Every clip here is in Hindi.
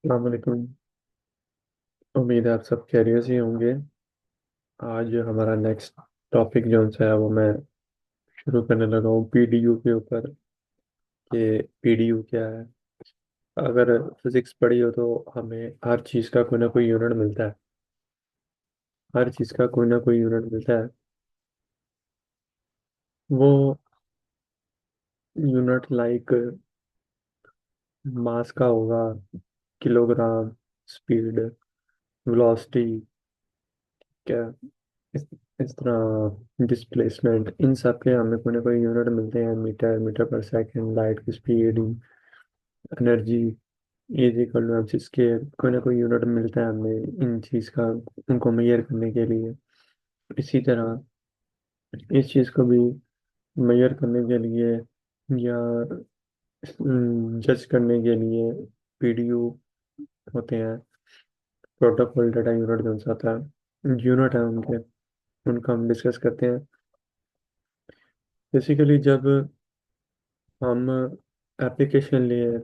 अस्सलाम वालेकुम। उम्मीद है आप सब खैरियत से होंगे। आज हमारा नेक्स्ट टॉपिक जो सा है वो मैं शुरू करने लगा हूँ पीडीयू के ऊपर कि पीडीयू क्या है। अगर फिजिक्स पढ़ी हो तो हमें हर चीज़ का कोई ना कोई यूनिट मिलता है। हर चीज़ का कोई ना कोई यूनिट मिलता है। वो यूनिट लाइक मास का होगा, किलोग्राम, स्पीड, वेलोसिटी, क्या इस, इस तरह डिस्प्लेसमेंट, इन सब के हमें कोई ना कोई यूनिट मिलते हैं। मीटर, मीटर पर सेकंड, लाइट की speed, energy, is equal to mc square, कोई ना कोई यूनिट मिलता है हमें इन चीज़ का, उनको मेजर करने के लिए। इसी तरह इस चीज़ को भी मेजर करने के लिए या जज करने के लिए पीडीयू होते हैं, प्रोटोकॉल डाटा यूनिट जो सा था, यूनिट है उनके, उनका हम डिस्कस करते हैं। बेसिकली जब हम एप्लीकेशन लेयर,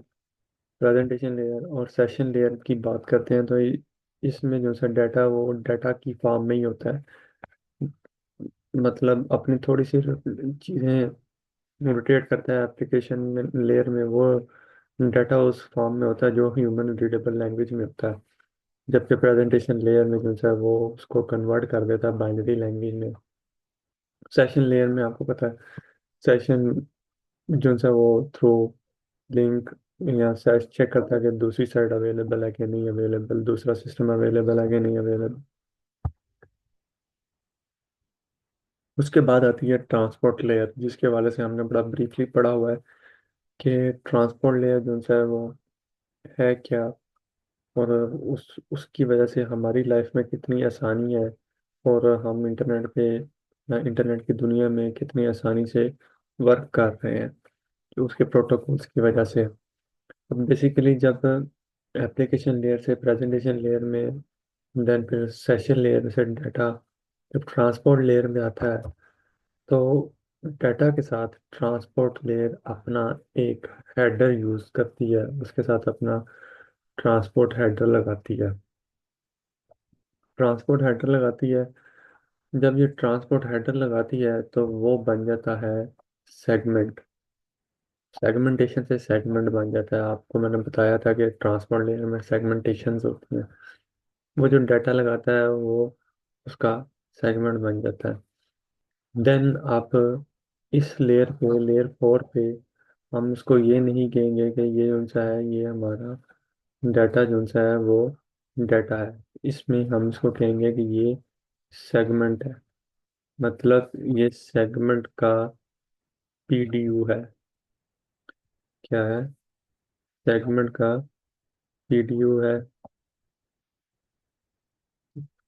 प्रेजेंटेशन लेयर और सेशन लेयर की बात करते हैं तो इसमें जो सा डाटा वो डाटा की फॉर्म में ही होता है। मतलब अपनी थोड़ी सी चीज़ें रोटेट करता है एप्लीकेशन में, लेयर में, वो डाटा उस फॉर्म में होता है जो ह्यूमन रीडेबल लैंग्वेज में होता है। जबकि प्रेजेंटेशन लेयर में जो सा वो उसको कन्वर्ट कर देता है बाइनरी लैंग्वेज में। सेशन लेयर में आपको पता है, सेशन जो सा वो थ्रू लिंक या सेट चेक करता है कि दूसरी साइड अवेलेबल है कि नहीं अवेलेबल, दूसरा सिस्टम अवेलेबल है कि नहीं अवेलेबल। उसके बाद आती है ट्रांसपोर्ट लेयर, जिसके हवाले से हमने बड़ा ब्रीफली पढ़ा हुआ है कि ट्रांसपोर्ट लेयर जो है वो है क्या, और उसकी वजह से हमारी लाइफ में कितनी आसानी है, और हम इंटरनेट पे या इंटरनेट की दुनिया में कितनी आसानी से वर्क कर रहे हैं तो उसके प्रोटोकॉल्स की वजह से। अब बेसिकली जब एप्लीकेशन लेयर से प्रेजेंटेशन लेयर में, देन फिर सेशन लेयर से डाटा जब ट्रांसपोर्ट लेयर में आता है तो डाटा के साथ ट्रांसपोर्ट लेयर अपना एक हेडर यूज करती है, उसके साथ अपना ट्रांसपोर्ट हेडर लगाती है। ट्रांसपोर्ट हेडर लगाती है, जब ये ट्रांसपोर्ट हेडर लगाती है तो वो बन जाता है सेगमेंट। सेगमेंटेशन से सेगमेंट बन जाता है। आपको मैंने बताया था कि ट्रांसपोर्ट लेयर में सेगमेंटेशंस होती हैं। वो जो डाटा लगाता है वो उसका सेगमेंट बन जाता है। देन आप इस लेयर पे, लेयर 4 पे, हम उसको ये नहीं कहेंगे कि ये उनसा है, ये हमारा डाटा जो सा है वो डाटा है। इसमें हम इसको कहेंगे कि ये सेगमेंट है। मतलब ये सेगमेंट का पीडीयू है। क्या है? सेगमेंट का पीडीयू है।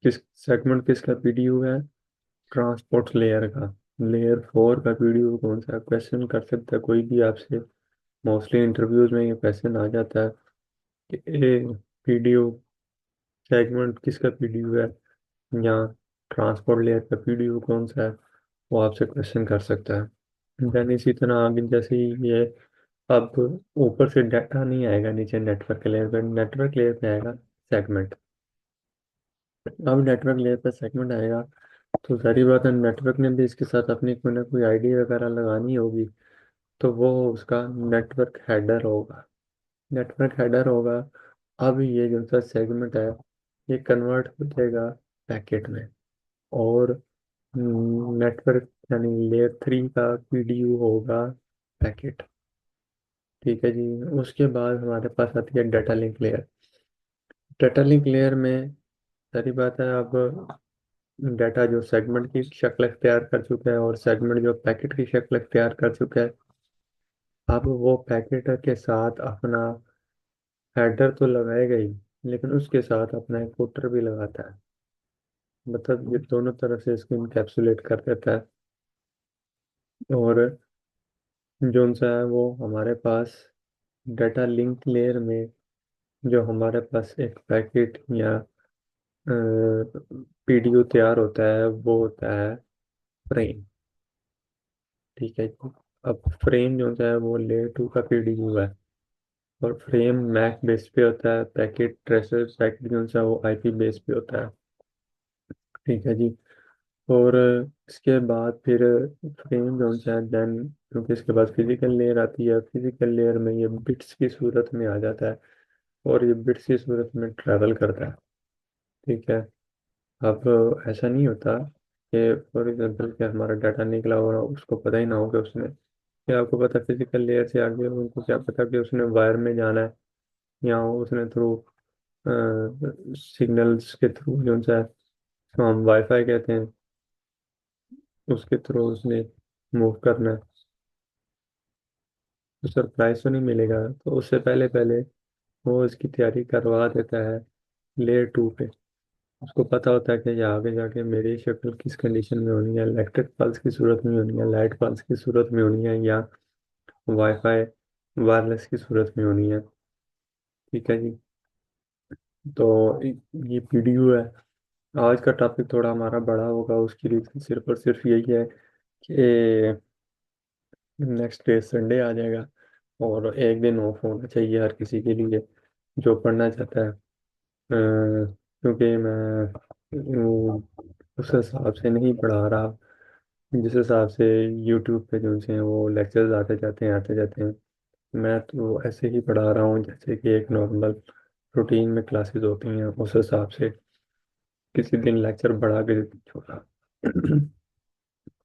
किस सेगमेंट किसका पीडीयू है? ट्रांसपोर्ट लेयर का। लेयर 4 का पीडीयू कौन सा? क्वेश्चन कर सकता है कोई भी आपसे, मोस्टली इंटरव्यूज में ये क्वेश्चन आ जाता है कि ए पीडीयू, सेगमेंट किसका पीडीयू है, या ट्रांसपोर्ट लेयर का पीडीयू कौन सा है, वो आपसे क्वेश्चन कर सकता है। देन इसी तरह आगे जैसे ही ये, अब ऊपर से डाटा नहीं आएगा, नीचे नेटवर्क लेयर पे, नेटवर्क लेयर पे आएगा सेगमेंट। अब नेटवर्क लेयर पे सेगमेंट आएगा तो सारी बात है, नेटवर्क ने भी इसके साथ अपनी कोई ना कोई आईडी वगैरह लगानी होगी, तो वो उसका नेटवर्क हेडर होगा। नेटवर्क हेडर होगा। अब ये जो सा सेगमेंट है ये कन्वर्ट हो जाएगा पैकेट में, और नेटवर्क यानी लेयर 3 का पीडीयू होगा पैकेट। ठीक है जी। उसके बाद हमारे पास आती है data link layer. Data link layer में सारी बात है, अब डाटा जो सेगमेंट की शक्ल इख्तियार कर चुका है और सेगमेंट जो पैकेट की शक्ल इख्तियार कर चुका है, अब वो पैकेट के साथ अपना हेडर तो लगाएगा ही, लेकिन उसके साथ अपना एक फुटर भी लगाता है। मतलब ये दोनों तरफ से इसको इनकैप्सुलेट कर देता है। और जो सा है वो हमारे पास डाटा लिंक लेयर में, जो हमारे पास एक पैकेट या पीडीयू तैयार होता है वो होता है फ्रेम। ठीक है जी। अब फ्रेम जो होता है वो लेयर 2 का पीडीयू है। और फ्रेम मैक बेस पे होता है, पैकेट ट्रेसर पैकेट जो सा वो आईपी बेस पे होता है। ठीक है जी। और इसके बाद फिर फ्रेम जो सा है देन, क्योंकि इसके बाद फिजिकल लेयर आती है, फिजिकल लेयर में ये बिट्स की सूरत में आ जाता है और ये बिट्स की सूरत में ट्रैवल करता है। ठीक है। अब ऐसा नहीं होता कि फॉर एग्जाम्पल कि हमारा डाटा निकला और उसको पता ही ना हो कि उसने, क्या आपको पता फिजिकल लेयर से आगे उनको क्या पता कि उसने वायर में जाना है या उसने थ्रू सिग्नल्स के थ्रू जो सा है, तो हम वाईफाई कहते हैं, उसके थ्रू उसने मूव करना है। तो सरप्राइज तो नहीं मिलेगा, तो उससे पहले पहले वो इसकी तैयारी करवा देता है लेयर 2 पे। उसको पता होता है कि ये आगे जाके मेरी शक्ल किस कंडीशन में होनी है, इलेक्ट्रिक पल्स की सूरत में होनी है, लाइट पल्स की सूरत में होनी है, या वाईफाई वायरलेस की सूरत में होनी है। ठीक है जी। तो ये पीडीयू है। आज का टॉपिक थोड़ा हमारा बड़ा होगा, उसकी रीज़न सिर्फ और सिर्फ यही है कि नेक्स्ट डे संडे आ जाएगा और एक दिन ऑफ होना चाहिए हर किसी के लिए जो पढ़ना चाहता है। क्योंकि मैं उस हिसाब से नहीं पढ़ा रहा जिस हिसाब से यूट्यूब पे जो से हैं वो लेक्चर्स आते जाते हैं आते जाते हैं। मैं तो ऐसे ही पढ़ा रहा हूँ जैसे कि एक नॉर्मल रूटीन में क्लासेस होती हैं उस हिसाब से, किसी दिन लेक्चर बढ़ा के छोड़ा।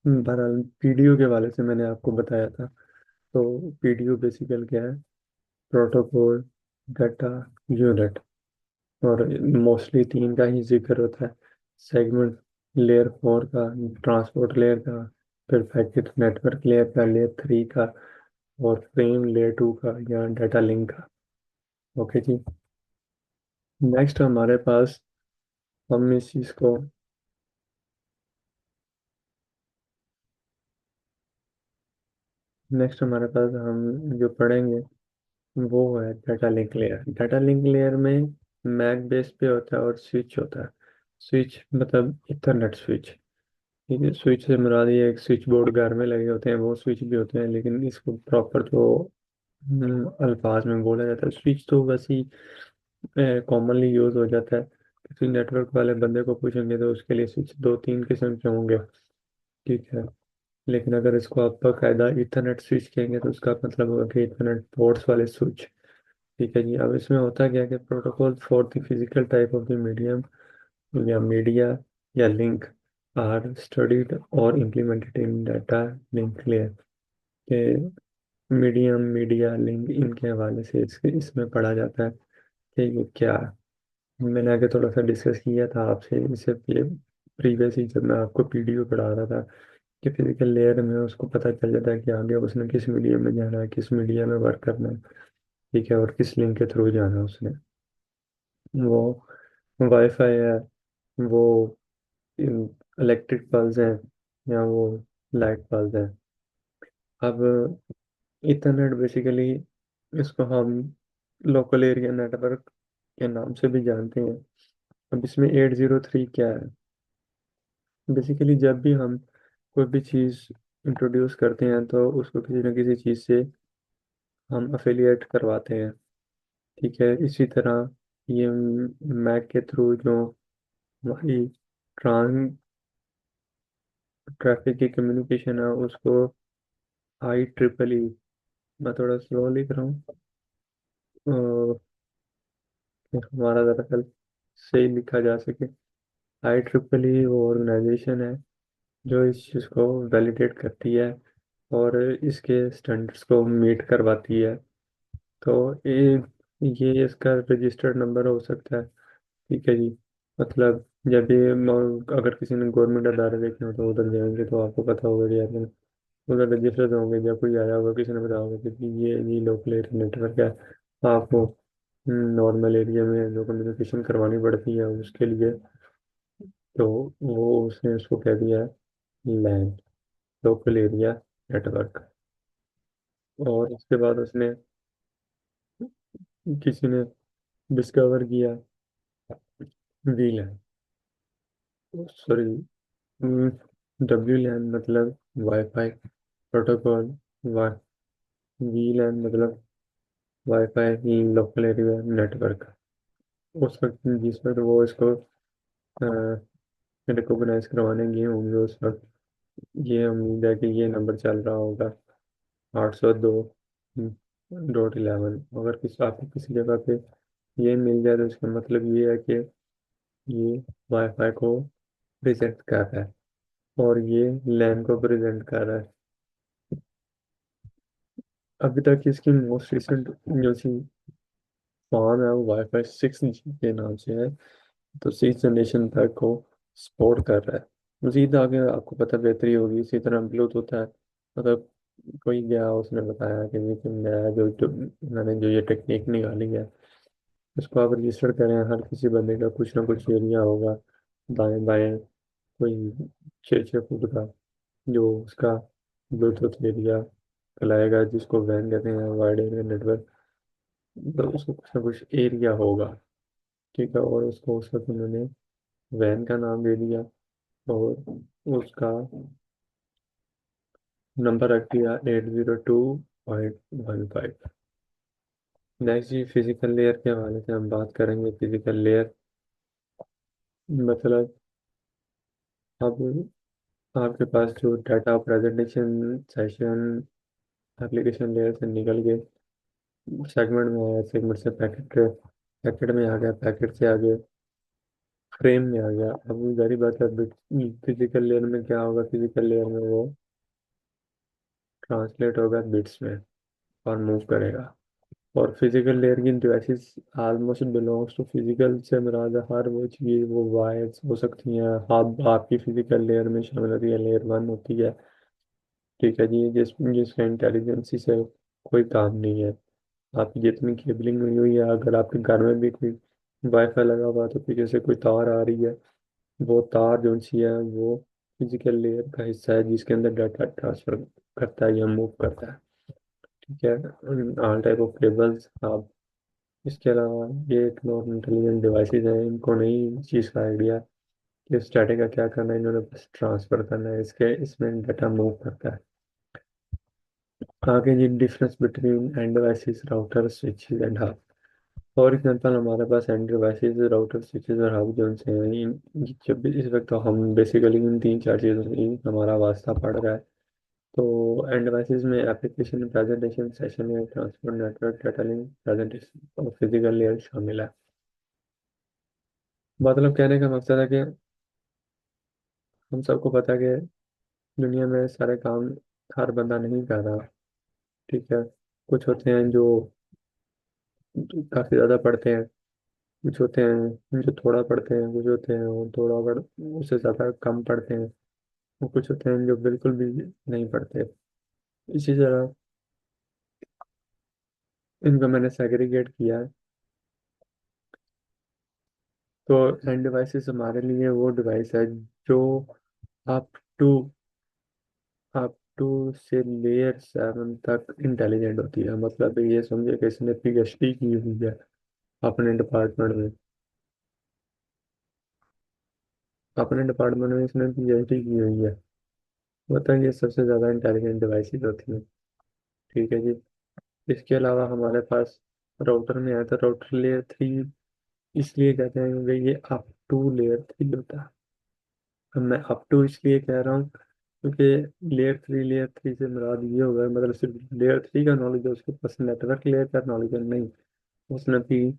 बहरहाल पीडीयू के वाले से मैंने आपको बताया था। तो पीडीयू बेसिकल क्या है? Protocol data unit. और मोस्टली तीन का ही जिक्र होता है, सेगमेंट लेयर 4 का, ट्रांसपोर्ट लेयर का, फिर पैकेट नेटवर्क लेयर का, लेयर 3 का, और फ्रेम लेयर 2 का या डाटा लिंक का। ओके जी। नेक्स्ट हमारे पास, हम इस चीज़ को, नेक्स्ट हमारे पास हम जो पढ़ेंगे वो है data link layer. Data link layer में मैक बेस पे होता है और स्विच होता है। स्विच मतलब इथरनेट स्विच। ठीक है, स्विच से मुराद ये एक स्विच बोर्ड घर में लगे होते हैं वो स्विच भी होते हैं, लेकिन इसको प्रॉपर तो अल्फाज में बोला जाता है स्विच, तो वैसे ही कॉमनली यूज हो जाता है। किसी नेटवर्क वाले बंदे को पूछेंगे तो उसके लिए स्विच दो तीन किस्म के होंगे। ठीक है। लेकिन अगर इसको आप बाकायदा इथरनेट स्विच कहेंगे तो उसका मतलब होगा कि इथरनेट पोर्ट्स वाले स्विच। ठीक है जी। अब इसमें होता क्या है कि protocol for the physical type of the medium या मीडिया या लिंक आर स्टडीड और implemented in data link layer के। मीडियम मीडिया लिंक इनके हवाले से इसमें पढ़ा जाता है कि ये क्या है। मैंने आगे थोड़ा सा डिस्कस किया था आपसे इससे प्रीवियस ही जब मैं आपको पीडीओ पढ़ा रहा था कि फिजिकल लेयर में उसको पता चल जाता है कि आगे उसने किस मीडिया में जाना है, किस मीडिया में वर्क करना है। ठीक है। और किस लिंक के थ्रू जाना है उसने, वो वाईफाई है, वो इलेक्ट्रिक पल्स हैं, या वो लाइट पल्स हैं। अब इथरनेट बेसिकली, इसको हम लोकल एरिया नेटवर्क के नाम से भी जानते हैं। अब इसमें 803 क्या है? बेसिकली जब भी हम कोई भी चीज़ इंट्रोड्यूस करते हैं तो उसको किसी न किसी चीज़ से हम अफिलिएट करवाते हैं। ठीक है। इसी तरह ये मैक के थ्रू जो हमारी ट्रांस ट्रैफिक की कम्युनिकेशन है उसको IEEE, मैं थोड़ा स्लो लिख रहा हूँ, हमारा दरअसल सही लिखा जा सके। IEEE वो ऑर्गेनाइजेशन है जो इस चीज़ को वैलिडेट करती है और इसके स्टैंडर्ड्स को मीट करवाती है। तो ये इसका रजिस्टर्ड नंबर हो सकता है। ठीक है जी। मतलब जब भी अगर किसी ने गवर्नमेंट अदारे देखे हो तो उधर जाएंगे तो आपको पता होगा कि यार उधर रजिस्टर्ड होंगे, जब कोई आया होगा किसी ने बताया होगा कि ये लोकल एरिया नेटवर्क है। आपको नॉर्मल एरिया में जो कम्युनिकेशन करवानी पड़ती है उसके लिए, तो वो उसने उसको कह दिया है लैन, लोकल एरिया नेटवर्क। और उसके बाद उसने, किसी ने डिस्कवर किया वीलैन, सॉरी, WLAN मतलब वाईफाई प्रोटोकॉल, वा वीलैन मतलब वाईफाई लोकल एरिया नेटवर्क, उस वक्त जिस वक्त वो इसको रिकॉग्नाइज करवाने गए होंगे उस वक्त ये उम्मीद है कि ये नंबर चल रहा होगा 802.11। अगर किसी आपको किसी जगह पे ये मिल जाए तो इसका मतलब ये है कि ये वाईफाई को प्रेजेंट कर रहा है और ये लैन को प्रेजेंट कर रहा है। अभी तक इसकी मोस्ट रिसेंट जो सी फॉर्म है वो वाईफाई 6G के नाम से है। तो 6 जनरेशन तक को सपोर्ट कर रहा है। मजीद आगे आपको पता बेहतरी होगी। इसी तरह ब्लूटूथ है, मतलब कोई गया उसने बताया कि ये तुम नया जो मैंने जो ये टेक्निक निकाली है उसको आप रजिस्टर करें। हर किसी बंदे का कुछ ना कुछ एरिया होगा दाएं बाएं, कोई 6 6 फुट का, जो उसका ब्लूटूथ एरिया कहलाएगा, जिसको वैन कहते हैं, वाइड एरिया नेटवर्क। तो उसको कुछ ना कुछ एरिया होगा, ठीक है, और उसको उस वक्त उन्होंने वैन का नाम दे दिया और उसका नंबर रख दिया 802.15। नेक्स्ट जी, फिजिकल लेयर के हवाले से हम बात करेंगे। फिजिकल लेयर मतलब अब आपके पास जो data presentation session application layer से निकल के सेगमेंट में आया, सेगमेंट से पैकेट, पैकेट में आ गया, पैकेट से आगे फ्रेम में आ गया। अब वो जारी बात है, फिजिकल लेयर में क्या होगा, फिजिकल लेयर में वो ट्रांसलेट होगा बिट्स में और मूव करेगा। और फिजिकल लेयर की devices almost belongs to physical से मुराद है हर वो चीज़, वो वायर्स हो सकती हैं। आप आपकी फिजिकल लेयर में शामिल होती है, लेयर 1 होती है, ठीक है जी, जिसका इंटेलिजेंसी से कोई काम नहीं है। आपकी जितनी केबलिंग हुई हुई है, अगर आपके घर में भी कोई वाईफाई लगा हुआ है तो पीछे से कोई तार आ रही है, वो तार जो सी है वो फिजिकल लेयर का हिस्सा है जिसके अंदर डाटा ट्रांसफर करता है या मूव करता है, ठीक है। ऑल टाइप ऑफ केबल्स आप, इसके अलावा ये एक नॉन इंटेलिजेंट डिवाइसेज हैं, इनको नहीं इस चीज़ का आइडिया कि इस डाटा का क्या करना है, इन्होंने बस ट्रांसफर करना है, इसके इसमें डाटा मूव करता है। आगे जी, difference between end devices, router, switches and hub. For example हमारे पास एंड डिवाइसेस, राउटर, स्विचेस और हब जो से हैं, जब भी इस वक्त तो हम बेसिकली इन 3 4 चीज़ों से ही हमारा वास्ता पड़ रहा है। तो एंड डिवाइसेस में एप्लीकेशन, प्रेजेंटेशन, सेशन है, transport, network, data link, presentation और फिजिकल लेयर शामिल है। मतलब कहने का मकसद है कि हम सबको पता है कि दुनिया में सारे काम हर बंदा नहीं कर रहा, ठीक है। कुछ होते हैं जो काफ़ी ज़्यादा पढ़ते हैं, कुछ होते हैं जो थोड़ा पढ़ते हैं, कुछ होते हैं वो थोड़ा पढ़ उससे ज़्यादा कम पढ़ते हैं, और कुछ होते हैं जो बिल्कुल भी नहीं पढ़ते। इसी तरह इनको मैंने सेग्रीगेट किया है। तो एंड डिवाइसेस हमारे लिए वो डिवाइस है जो अप टू अप टू से लेयर 7 तक इंटेलिजेंट होती है। मतलब ये समझे कि इसने PhD की हुई है अपने डिपार्टमेंट में, अपने डिपार्टमेंट में इसने PhD की हुई है। मतलब ये सबसे ज़्यादा इंटेलिजेंट डिवाइसेस होती हैं, ठीक है जी। इसके अलावा हमारे पास राउटर में है, तो राउटर लेयर 3 इसलिए कहते हैं क्योंकि ये अप टू लेयर 3 होता है। अब मैं अप टू इसलिए कह रहा हूँ क्योंकि लेयर 3 से मुराद ये होगा, मतलब सिर्फ लेयर 3 का नॉलेज है उसके पास, नेटवर्क लेयर का नॉलेज है नहीं। उसने भी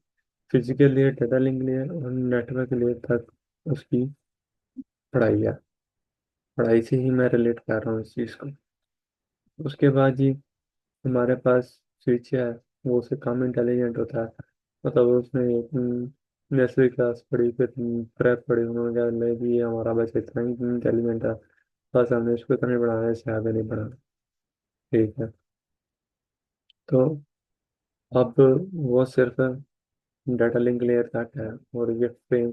physical layer, data link layer और नेटवर्क लेयर तक उसकी पढ़ाई है। पढ़ाई से ही मैं रिलेट कर रहा हूँ इस चीज़ को। उसके बाद जी हमारे पास स्विच है, वो उससे कम इंटेलिजेंट होता है। मतलब उसने नर्सरी क्लास पढ़ी, फिर प्रेप पढ़ी, उन्होंने कहा नहीं जी ये हमारा बच्चा इतना ही इंटेलिजेंट है, बस हमने इसको इतना ही पढ़ाना है, इससे आगे नहीं पढ़ाना, ठीक है। तो अब वो सिर्फ डाटा लिंक लेयर तक है और ये फ्रेम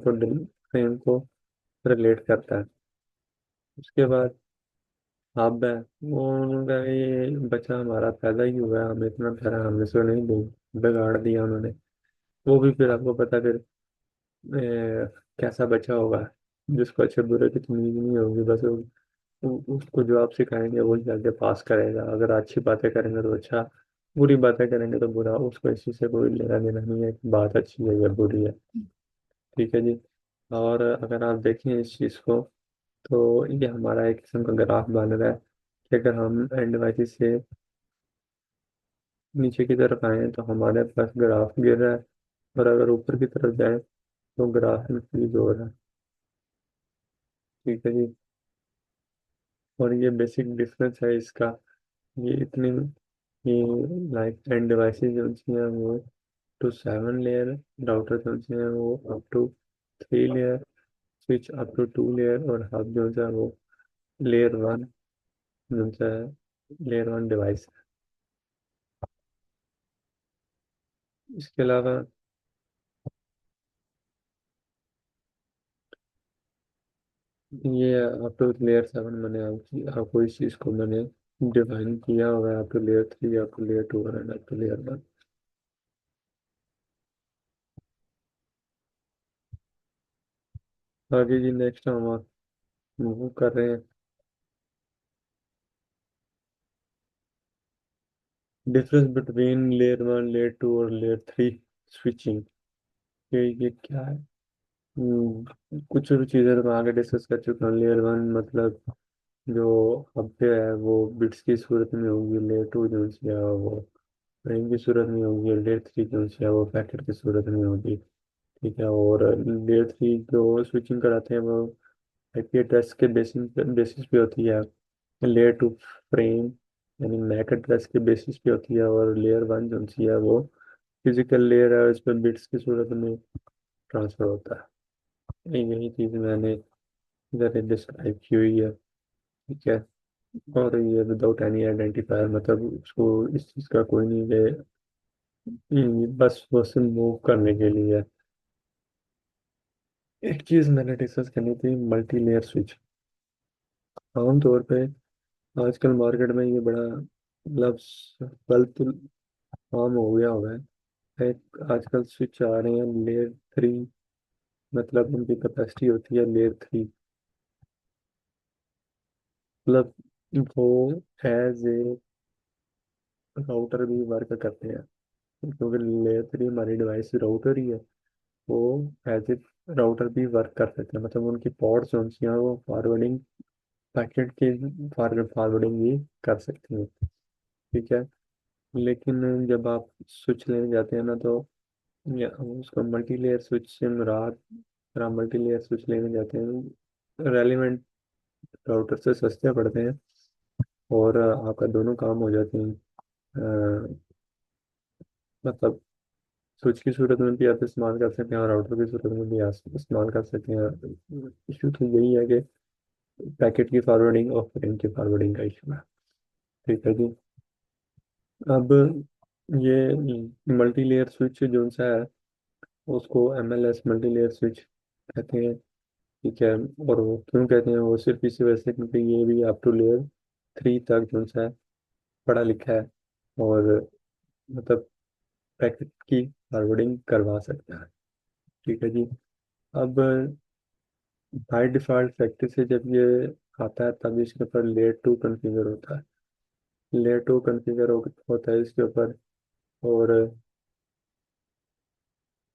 को रिलेट करता है। उसके बाद हब है, वो उनका ये बच्चा हमारा पैदा ही हुआ है, हमें इतना प्यारा, हमने इसको नहीं बिगाड़ दिया उन्होंने। वो भी फिर आपको पता फिर कैसा बच्चा होगा जिसको अच्छे बुरे की तमीज नहीं होगी, बस उसको जो आप सिखाएंगे वही आगे पास करेगा। अगर अच्छी बातें करेंगे तो अच्छा, बुरी बातें करेंगे तो बुरा, उसको इस चीज़ से कोई लेना देना नहीं है कि बात अच्छी है या बुरी है। ठीक है जी। और अगर आप देखें इस चीज़ को, तो ये हमारा एक किस्म का ग्राफ बन रहा है कि अगर हम एंड डिवाइसेस से नीचे की तरफ आए तो हमारे पास ग्राफ गिर रहा है, और अगर ऊपर की तरफ जाए तो ग्राफ इंक्रीज हो रहा है। ठीक है जी। और ये बेसिक डिफरेंस है इसका। ये इतनी ये लाइक एंड डिवाइसेस जो हैं वो टू 7 लेयर, राउटर जो हैं वो up to 3 layer, switch up to 2 layer, और हब जो है वो लेयर 1 जो है, लेयर 1 डिवाइस। इसके अलावा ये अप टू लेयर 7 मैंने आपको इस चीज़ को मैंने डिफाइन किया हुआ है, up to layer 3, up to layer 2 और अप टू लेयर 1। आगे जी नेक्स्ट हम मूव कर रहे हैं। डिफरेंस बिटवीन लेयर 1, लेयर 2 और लेयर 3 स्विचिंग, ये क्या है? कुछ चीज़ें तो मैं आगे डिस्कस कर चुका हूँ। लेयर 1 मतलब जो हब पे है वो बिट्स की सूरत में होगी, लेयर 2 जो है वो फ्रेम की सूरत में होगी, लेयर 3 जो है वो पैकेट की सूरत में होगी। ठीक है। और लेयर 3 जो स्विचिंग कराते हैं वो आईपी एड्रेस के बेसिस बेसिस पे होती है। लेयर 2 फ्रेम यानी मैक एड्रेस के बेसिस पे होती है, और लेयर 1 जो है वो फिजिकल लेयर है, उस पर बिट्स की सूरत में ट्रांसफर होता है। यही चीज़ मैंने इधर डिस्क्राइब की हुई है। ठीक है। और ये विदाउट एनी आइडेंटिफायर, मतलब उसको इस चीज़ का कोई नहीं है, बस वो सिर्फ मूव करने के लिए है। एक चीज़ मैंने डिस्कस करनी थी, मल्टी लेयर स्विच। आमतौर पे आजकल मार्केट में ये बड़ा मतलब गलत आम हो गया हुआ है। एक आजकल स्विच आ रहे हैं लेयर 3, मतलब उनकी कैपेसिटी होती है लेयर 3, मतलब वो एज ए राउटर भी वर्क करते हैं, क्योंकि लेयर 3 हमारी डिवाइस राउटर ही है। वो एज ए राउटर भी वर्क कर सकते हैं, मतलब उनकी पॉड्स जो हैं वो फॉरवर्डिंग पैकेट की फॉरवर्डिंग भी कर सकती हैं। ठीक है। लेकिन जब आप स्विच लेने जाते हैं ना, तो या उसको मल्टी लेयर स्विच से मुराद, अगर आप मल्टी लेयर स्विच लेने जाते हैं, रेलिवेंट राउटर से सस्ते पड़ते हैं, और आपका दोनों काम हो जाते हैं। अ, मतलब स्विच की सूरत में भी आप इस्तेमाल कर सकते हैं और राउटर की सूरत में भी आप इस्तेमाल कर सकते हैं। इशू तो यही है कि पैकेट की फॉरवर्डिंग और फ्रेम की फॉरवर्डिंग का इशू है। ठीक है जी। अब ये मल्टी लेयर स्विच जो सा है उसको MLS मल्टी लेयर स्विच कहते हैं। ठीक है। और वो क्यों कहते हैं, वो सिर्फ इसी वजह से क्योंकि ये भी अप टू लेयर 3 तक जो सा है पढ़ा लिखा है, और मतलब पैकेट की फॉरवर्डिंग करवा सकता है। ठीक है जी। अब बाय डिफॉल्ट प्रैक्टिस से जब ये आता है तब इसके ऊपर लेयर 2 कॉन्फ़िगर होता है। लेयर 2 कॉन्फ़िगर होता है इसके ऊपर। और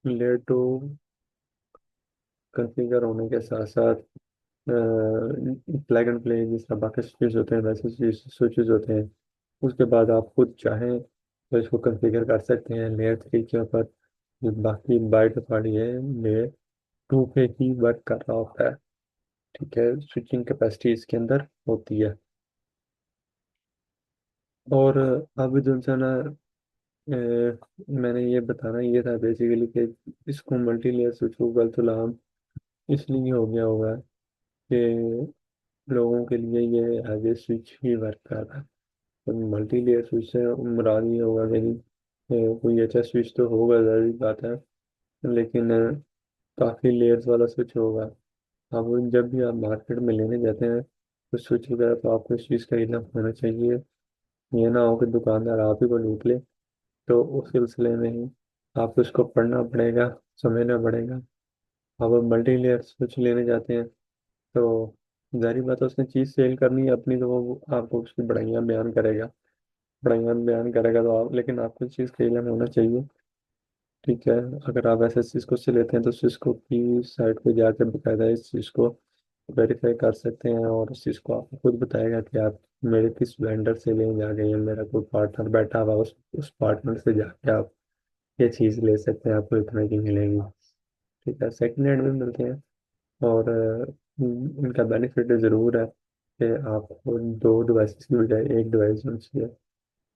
लेयर 2 कॉन्फ़िगर होने के साथ साथ प्लग एंड प्ले जिस तरह बाकी स्विचेस होते हैं वैसे स्विचेस होते हैं। उसके बाद आप खुद चाहें तो इसको कॉन्फ़िगर कर सकते हैं लेयर 3 के ऊपर। जो बाकी बाय डिफॉल्ट ये लेयर 2 पे ही वर्क कर रहा होता है। ठीक है। स्विचिंग कैपेसिटी इसके अंदर होती है। और अब जो है ना, मैंने ये बताना ये था बेसिकली कि इसको मल्टी लेयर स्विच को गलत नाम इसलिए हो गया होगा कि लोगों के लिए ये एज ए स्विच ही वर्क कर रहा है। तो मल्टी लेयर स्विच से मुराद ये होगा कि नहीं, कोई अच्छा स्विच तो होगा, ज़रूरी बात है, लेकिन काफ़ी लेयर्स वाला स्विच होगा। अब जब भी आप मार्केट में लेने जाते हैं तो स्विच वगैरह तो आपको इस चीज़ का इल्म होना चाहिए। ये ना हो कि दुकानदार आप ही को लूट ले, तो उस सिलसिले में ही आपको इसको पढ़ना पड़ेगा, समझना पड़ेगा। अब आप मल्टी लेयर स्विच लेने जाते हैं तो जारी बात है उसने चीज़ सेल करनी है अपनी, तो वो आपको उसकी बढ़ाइयाँ बयान करेगा। बयान बयान करेगा तो आप, लेकिन आपको इस चीज़ का इल्म होना चाहिए। ठीक है। अगर आप ऐसे सिस्को से लेते हैं तो सिस्को की साइट पे जाकर बकायदा इस चीज़ को वेरीफाई कर सकते हैं, और उस चीज़ को आपको खुद बताएगा कि आप मेरे किस वेंडर से लें जाके, या मेरा कोई पार्टनर बैठा हुआ उस पार्टनर से जाके आप ये चीज़ ले सकते हैं, आपको इतने की मिलेगी। ठीक है, सेकंड हैंड भी मिलते हैं। और इनका बेनिफिट ज़रूर है कि आपको दो डिवाइसेस की बजाय एक डिवाइस जो चाहिए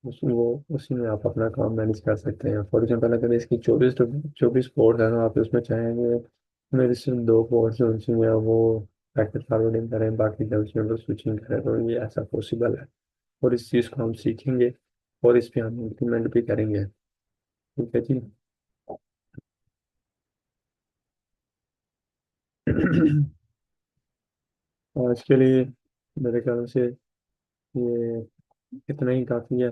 उसी में आप अपना काम मैनेज कर सकते हैं। फॉर एग्जाम्पल अगर इसकी 24 पोर्ट है तो आप उसमें चाहेंगे मेरे सिर्फ दो पोर्ट जो उनसे में वो पैकेट फॉरवर्डिंग करें, बाकी जो उसमें वो स्विचिंग करें, तो ये ऐसा पॉसिबल है। और इस चीज़ को हम सीखेंगे और इस पे हम इम्प्लीमेंट भी करेंगे। ठीक है जी। आज के लिए मेरे ख्याल से ये इतना ही काफ़ी है।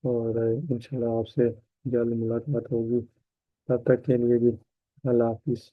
और इंशाल्लाह आपसे जल्द मुलाकात होगी। तब तक के लिए भी अल्लाह हाफिज़।